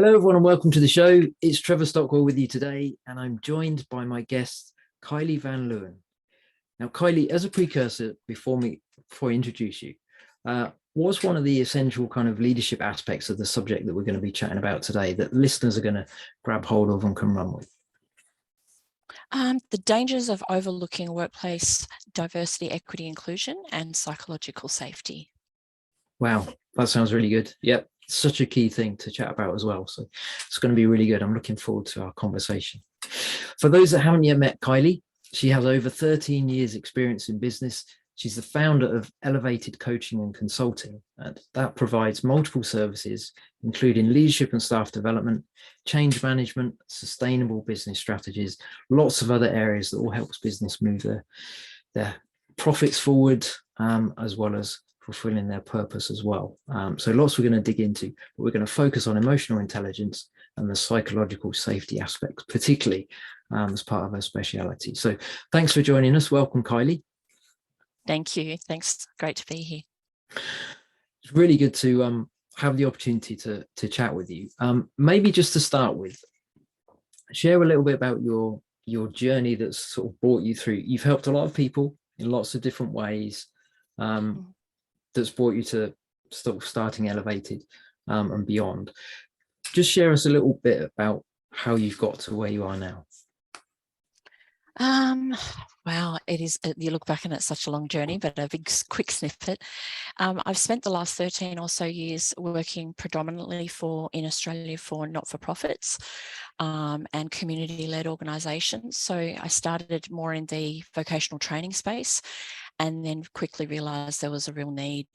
Hello, everyone, and welcome to the show. It's Trevor Stockwell with you today, and I'm joined by my guest, Kylie van Luyn. Now, Kylie, as a precursor, before I introduce you, was one of the essential kind of leadership aspects of the subject that we're going to be chatting about today that listeners are going to grab hold of and can run with? The dangers of overlooking workplace diversity, equity, inclusion, and psychological safety. Wow, that sounds really good. Yep, such a key thing to chat about as well. So it's going to be really good. I'm looking forward to our conversation. For those that haven't yet met Kylie, she has over 13 years experience in business. She's the founder of Elevated Coaching and Consulting, and that provides multiple services, including leadership and staff development, change management, sustainable business strategies, lots of other areas that all helps business move their profits forward, as well as fulfilling their purpose as well. So lots we're going to dig into, but we're going to focus on emotional intelligence and the psychological safety aspects, particularly as part of her speciality. So thanks for joining us. Welcome, Kylie. Thank you. Thanks. Great to be here. It's really good to have the opportunity to chat with you. Maybe just to start with, share a little bit about your journey that's sort of brought you through. You've helped a lot of people in lots of different ways. That's brought you to starting Elevated and beyond. Just share us a little bit about how you've got to where you are now. Wow, it is. You look back and it's such a long journey, but a quick snippet. I've spent the last 13 or so years working predominantly in Australia for not-for-profits and community-led organisations. So I started more in the vocational training space, and then quickly realised there was a real need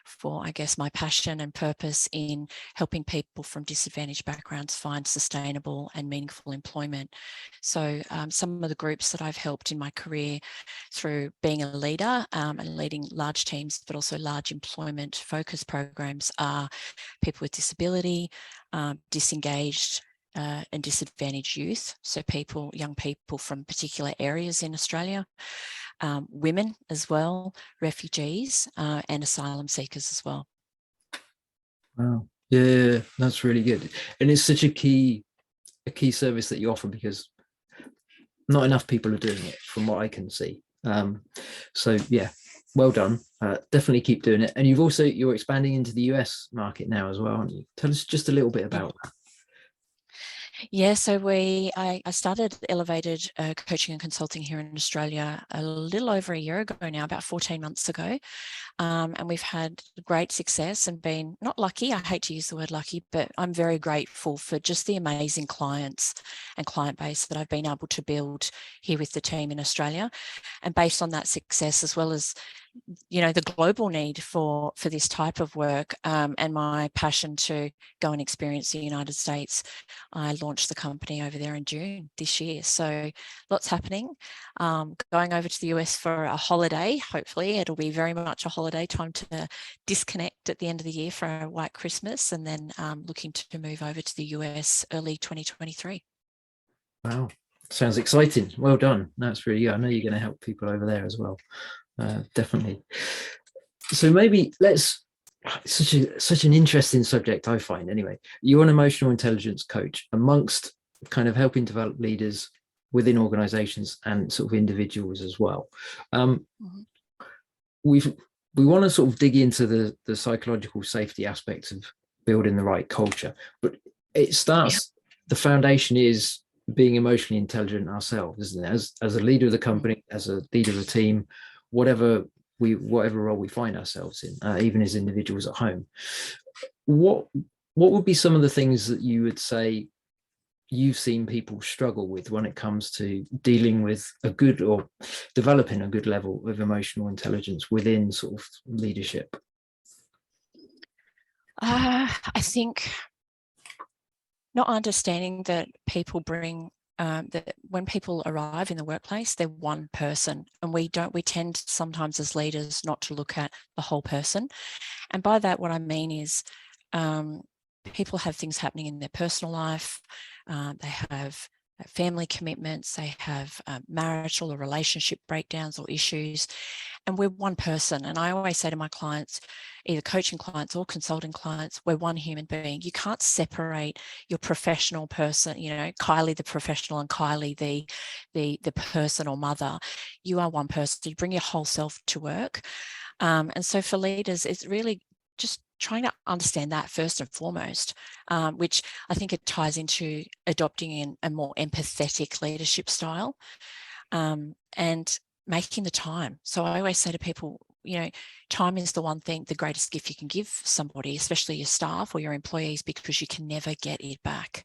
for, I guess, my passion and purpose in helping people from disadvantaged backgrounds find sustainable and meaningful employment. So some of the groups that I've helped in my career through being a leader and leading large teams, but also large employment focus programs, are people with disability, disengaged and disadvantaged youth, so young people from particular areas in Australia, women as well, refugees, and asylum seekers as well. Wow, yeah, that's really good, and it's such a key service that you offer, because not enough people are doing it, from what I can see. So yeah, well done. Definitely keep doing it. And you're expanding into the US market now as well, aren't you? Tell us just a little bit about that. Yeah, so I started Elevated Coaching and Consulting here in Australia a little over a year ago now, about 14 months ago. And we've had great success and been not lucky, I hate to use the word lucky, but I'm very grateful for just the amazing clients and client base that I've been able to build here with the team in Australia. And based on that success, as well as the global need for this type of work, and my passion to go and experience the United States, I launched the company over there in June this year. So lots happening. Going over to the US for a holiday. Hopefully it'll be very much a holiday, time to disconnect at the end of the year for a white Christmas, and then looking to move over to the US early 2023. Wow, sounds exciting. Well done. That's really good. I know you're going to help people over there as well. Definitely. So maybe such an interesting subject, I find, anyway. You're an emotional intelligence coach, amongst kind of helping develop leaders within organizations and sort of individuals as well. We want to sort of dig into the psychological safety aspects of building the right culture, but it starts, the foundation is being emotionally intelligent ourselves, isn't it? As a leader of the company, as a leader of a team, whatever role we find ourselves in, even as individuals at home. What would be some of the things that you would say you've seen people struggle with when it comes to dealing with a good or developing a good level of emotional intelligence within sort of leadership? I think not understanding that people bring that when people arrive in the workplace, they're one person, and we tend sometimes as leaders not to look at the whole person. And by that, what I mean is people have things happening in their personal life. They have family commitments, they have marital or relationship breakdowns or issues, and we're one person. And I always say to my clients, either coaching clients or consulting clients, we're one human being. You can't separate your professional person, Kylie the professional and Kylie the person or mother. You are one person. You bring your whole self to work. And so for leaders, it's really just trying to understand that first and foremost, which I think it ties into adopting a more empathetic leadership style, and making the time. So I always say to people, time is the one thing, the greatest gift you can give somebody, especially your staff or your employees, because you can never get it back.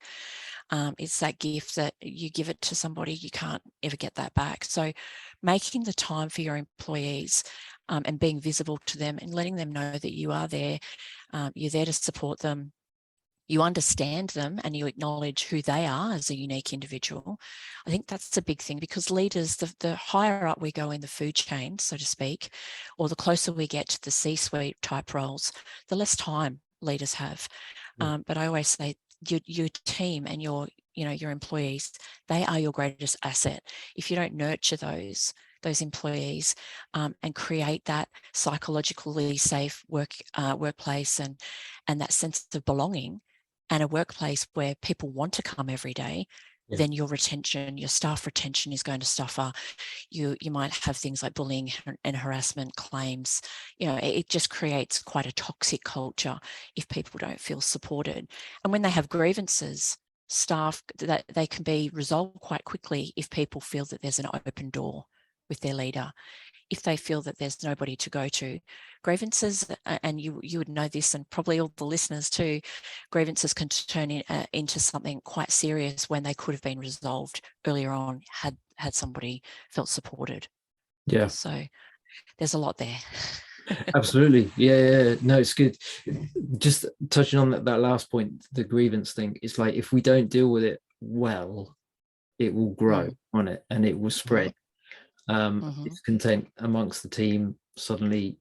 It's that gift that you give it to somebody, you can't ever get that back. So making the time for your employees, and being visible to them and letting them know that you are there, you're there to support them, you understand them, and you acknowledge who they are as a unique individual. I think that's a big thing, because leaders, the higher up we go in the food chain, so to speak, or the closer we get to the C-suite type roles, the less time leaders have. But I always say your team and your employees, they are your greatest asset. If you don't nurture those employees, and create that psychologically safe workplace and that sense of belonging, and a workplace where people want to come every day, then your staff retention is going to suffer. You might have things like bullying and harassment claims. It just creates quite a toxic culture if people don't feel supported. And when they have grievances, staff, that they can be resolved quite quickly if people feel that there's an open door with their leader. If they feel that there's nobody to go to, grievances, and you would know this, and probably all the listeners too, grievances can turn into something quite serious when they could have been resolved earlier on had somebody felt supported. Yeah. So there's a lot there. Absolutely. Yeah. No, it's good. Just touching on that last point, the grievance thing, it's like, if we don't deal with it well, it will grow on it and it will spread. Discontent amongst the team. Suddenly,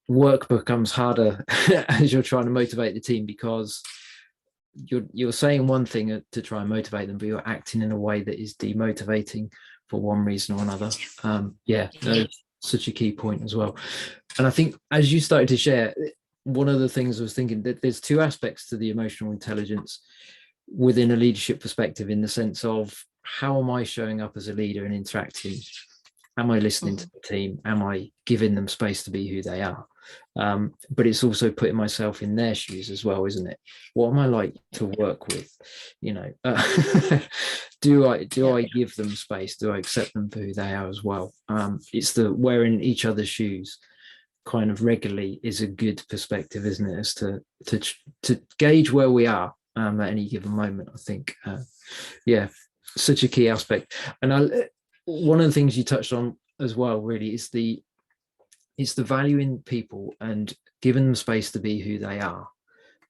work becomes harder as you're trying to motivate the team, because you're saying one thing to try and motivate them, but you're acting in a way that is demotivating for one reason or another. No, such a key point as well. And I think as you started to share, one of the things I was thinking, that there's two aspects to the emotional intelligence within a leadership perspective, in the sense of, how am I showing up as a leader and interacting? Am I listening to the team? Am I giving them space to be who they are? But it's also putting myself in their shoes as well, isn't it? What am I like to work with? Do I give them space? Do I accept them for who they are as well? It's the wearing each other's shoes kind of regularly is a good perspective, isn't it? As to gauge where we are at any given moment, I think. Such a key aspect. And one of the things you touched on as well, really, is the value in people and giving them space to be who they are.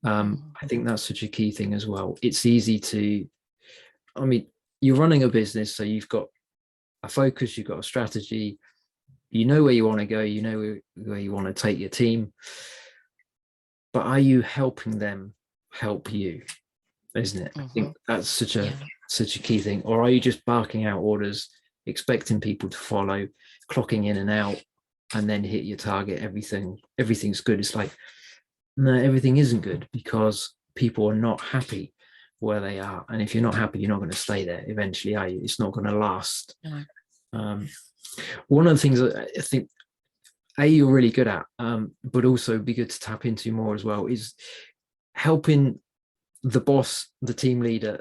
I think that's such a key thing as well. It's easy to, you're running a business, so you've got a focus, you've got a strategy, you know where you want to go, you know where you want to take your team, but are you helping them help you? Isn't it? I think that's such a key thing. Or are you just barking out orders, expecting people to follow, clocking in and out, and then hit your target? Everything's good. It's like, no, everything isn't good, because people are not happy where they are, and if you're not happy, you're not going to stay there eventually, are you? It's not going to last. One of the things that I think you're really good at, but also be good to tap into more as well, is helping the boss, the team leader,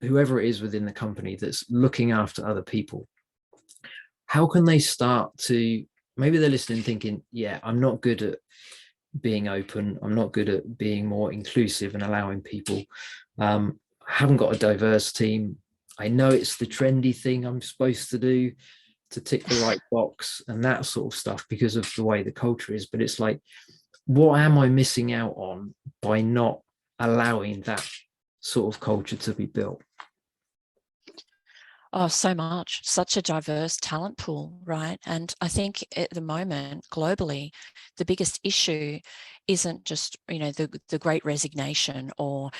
whoever it is within the company that's looking after other people. How can they start to, maybe they're listening thinking, I'm not good at being open, I'm not good at being more inclusive and allowing people, I haven't got a diverse team, I know it's the trendy thing I'm supposed to do to tick the right box and that sort of stuff because of the way the culture is, but it's like, what am I missing out on by not allowing that sort of culture to be built? Oh, so much, such a diverse talent pool, right? And I think at the moment, globally, the biggest issue isn't just, the great resignation or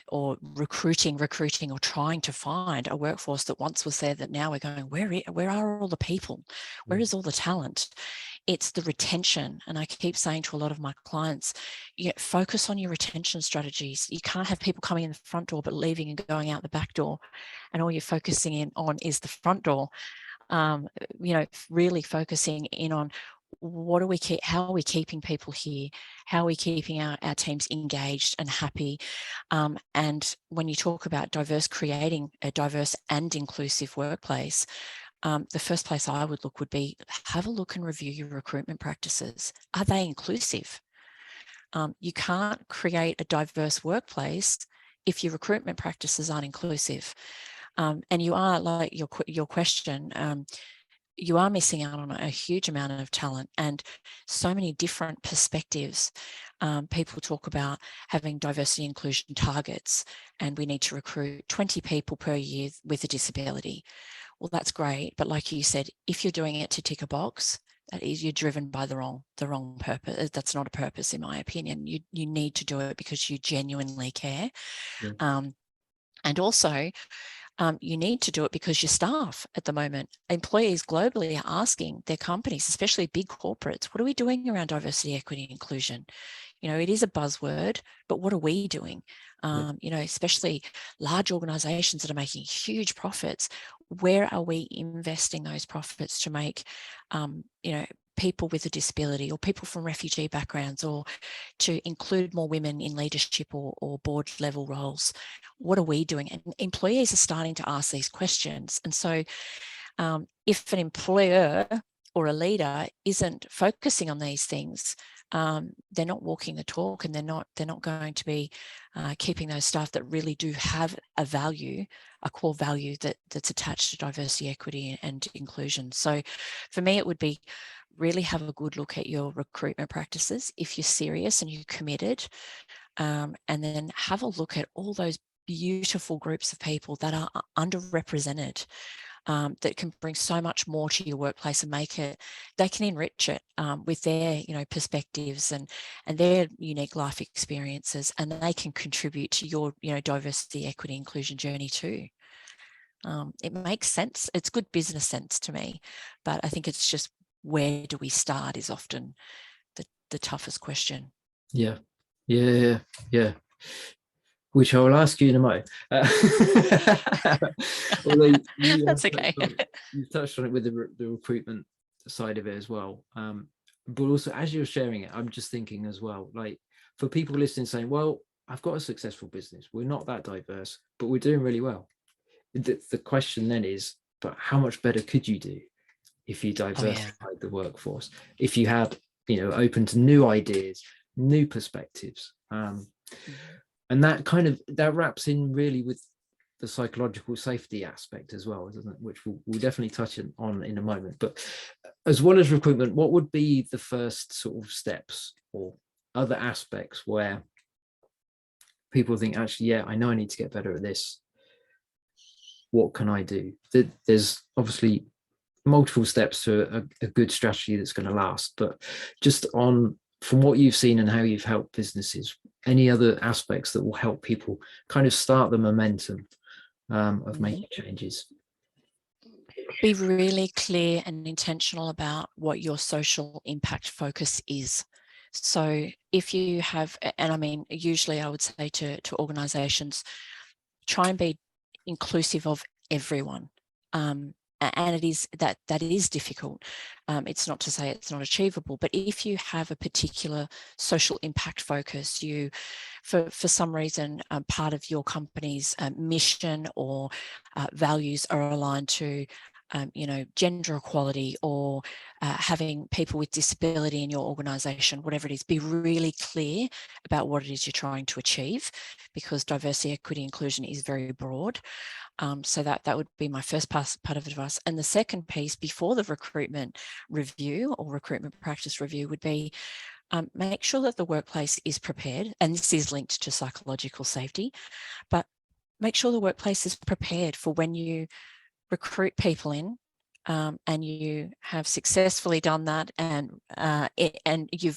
or recruiting or trying to find a workforce that once was there that now we're going, where are all the people? Where is all the talent? It's the retention. And I keep saying to a lot of my clients, focus on your retention strategies. You can't have people coming in the front door but leaving and going out the back door, and all you're focusing on is the front door. Really focusing in on how are we keeping people here? How are we keeping our teams engaged and happy? And when you talk about creating a diverse and inclusive workplace, the first place I would look would be have a look and review your recruitment practices. Are they inclusive? You can't create a diverse workplace if your recruitment practices aren't inclusive. And you are, like your question, you are missing out on a huge amount of talent and so many different perspectives. People talk about having diversity inclusion targets, and we need to recruit 20 people per year with a disability. Well, that's great, but like you said, if you're doing it to tick a box, that is, you're driven by the wrong purpose. That's not a purpose, in my opinion. You need to do it because you genuinely care. Yeah. And also, you need to do it because your staff at the moment, employees globally are asking their companies, especially big corporates, what are we doing around diversity, equity, and inclusion? It is a buzzword, but what are we doing? Especially large organizations that are making huge profits, where are we investing those profits to make, people with a disability or people from refugee backgrounds, or to include more women in leadership or board level roles? What are we doing? And employees are starting to ask these questions. And so if an employer or a leader isn't focusing on these things, they're not walking the talk, and they're not going to be keeping those staff that really do have a core value that's attached to diversity, equity, and inclusion. So for me, it would be really have a good look at your recruitment practices if you're serious and you're committed, and then have a look at all those beautiful groups of people that are underrepresented, that can bring so much more to your workplace and they can enrich it with their perspectives and their unique life experiences, and they can contribute to your diversity, equity, inclusion journey too. It makes sense. It's good business sense to me, but I think it's just, where do we start is often the toughest question. Yeah. Which I will ask you in a moment. Although that's okay. You've touched on it with the recruitment side of it as well. But also, as you're sharing it, I'm just thinking as well, like, for people listening saying, well, I've got a successful business, we're not that diverse, but we're doing really well. The question then is, but how much better could you do if you diversified the workforce? If you had, open to new ideas, new perspectives, and that wraps in really with the psychological safety aspect as well, doesn't it? Which we'll definitely touch on in a moment. But as well as recruitment, what would be the first sort of steps or other aspects where people think, actually, yeah, I know I need to get better at this. What can I do? There's obviously multiple steps to a good strategy that's going to last, but just from what you've seen and how you've helped businesses, any other aspects that will help people kind of start the momentum of making changes? Be really clear and intentional about what your social impact focus is. So if you have, and I mean, usually I would say to organizations, try and be inclusive of everyone. And it is that is difficult. It's not to say it's not achievable, but if you have a particular social impact focus, you, for some reason, part of your company's mission or values are aligned to gender equality, or having people with disability in your organization, whatever it is, be really clear about what it is you're trying to achieve, because diversity, equity, inclusion is very broad. So that would be my first part of advice. And the second piece before the recruitment review or recruitment practice review would be, make sure that the workplace is prepared, and this is linked to psychological safety, but make sure the workplace is prepared for when you recruit people in, and you have successfully done that, and you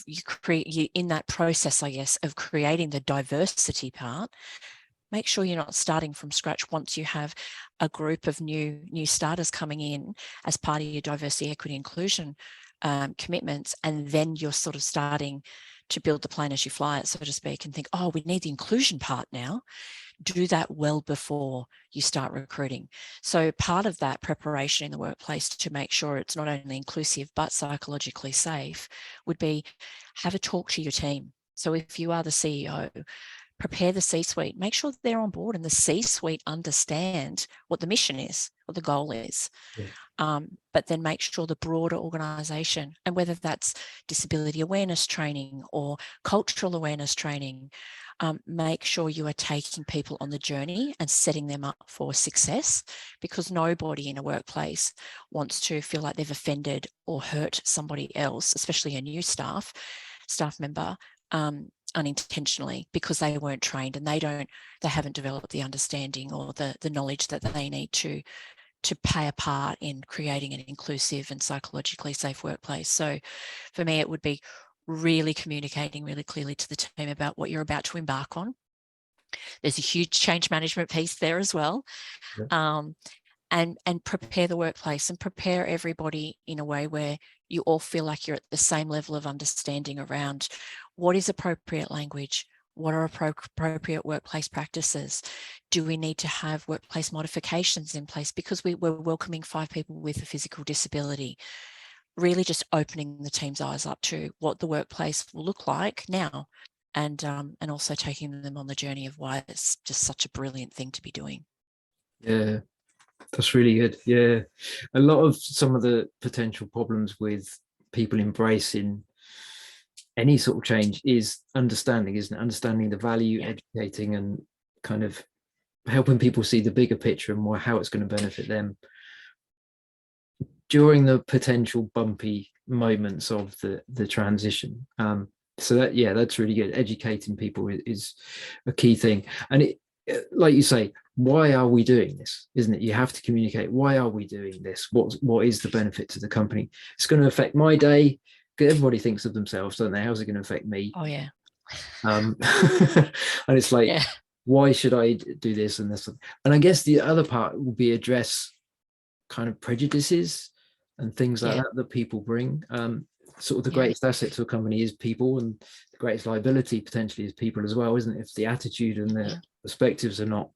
in that process, I guess, of creating the diversity part, make sure you're not starting from scratch once you have a group of new starters coming in as part of your diversity, equity, inclusion commitments, and then you're sort of starting to build the plane as you fly it, so to speak, and think, oh, we need the inclusion part now. Do that well before you start recruiting. So part of that preparation in the workplace to make sure it's not only inclusive but psychologically safe would be have a talk to your team. So if you are the CEO, prepare the C-suite, make sure they're on board and the C-suite understand what the mission is, what the goal is. Yeah. But then make sure the broader organisation, and whether that's disability awareness training or cultural awareness training, make sure you are taking people on the journey and setting them up for success, because nobody in a workplace wants to feel like they've offended or hurt somebody else, especially a new staff member, unintentionally, because they weren't trained and they haven't developed the understanding or the knowledge that they need to play a part in creating an inclusive and psychologically safe workplace. So for me, it would be really communicating really clearly to the team about what you're about to embark on. There's a huge change management piece there as well. Yeah. And prepare the workplace and prepare everybody in a way where you all feel like you're at the same level of understanding around what is appropriate language, what are appropriate workplace practices. Do we need to have workplace modifications in place because we're welcoming 5 people with a physical disability? Really just opening the team's eyes up to what the workplace will look like now, and also taking them on the journey of why it's just such a brilliant thing to be doing. Yeah. That's really good. Yeah. A lot of some of the potential problems with people embracing any sort of change is understanding, isn't it? Understanding the value, yeah. Educating and kind of helping people see the bigger picture and how it's going to benefit them during the potential bumpy moments of the transition. So that, yeah, that's really good. Educating people is a key thing. And it, like you say, why are we doing this, isn't it? You have to communicate, why are we doing this? What is the benefit to the company? It's going to affect my day. Everybody thinks of themselves, don't they? How's it going to affect me? Oh yeah. And it's like, yeah. Why should I do this and this? And I guess the other part will be address kind of prejudices and things like that people bring. Sort of the greatest asset to a company is people, and the greatest liability potentially is people as well, isn't it? If the attitude and the perspectives are not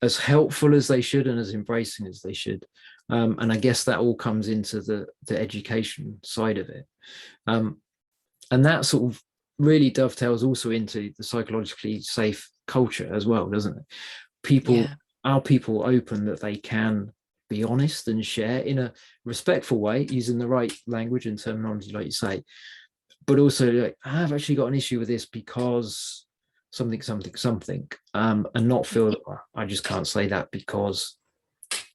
as helpful as they should and as embracing as they should. And I guess that all comes into the education side of it. And that sort of really dovetails also into the psychologically safe culture as well, doesn't it? Are people open that they can be honest and share in a respectful way, using the right language and terminology, like you say, but also like, I've actually got an issue with this because something, and not feel that I just can't say that because,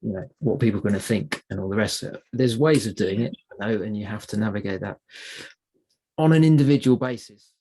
you know, what people are going to think and all the rest of it. There's ways of doing it, I know, and you have to navigate that on an individual basis.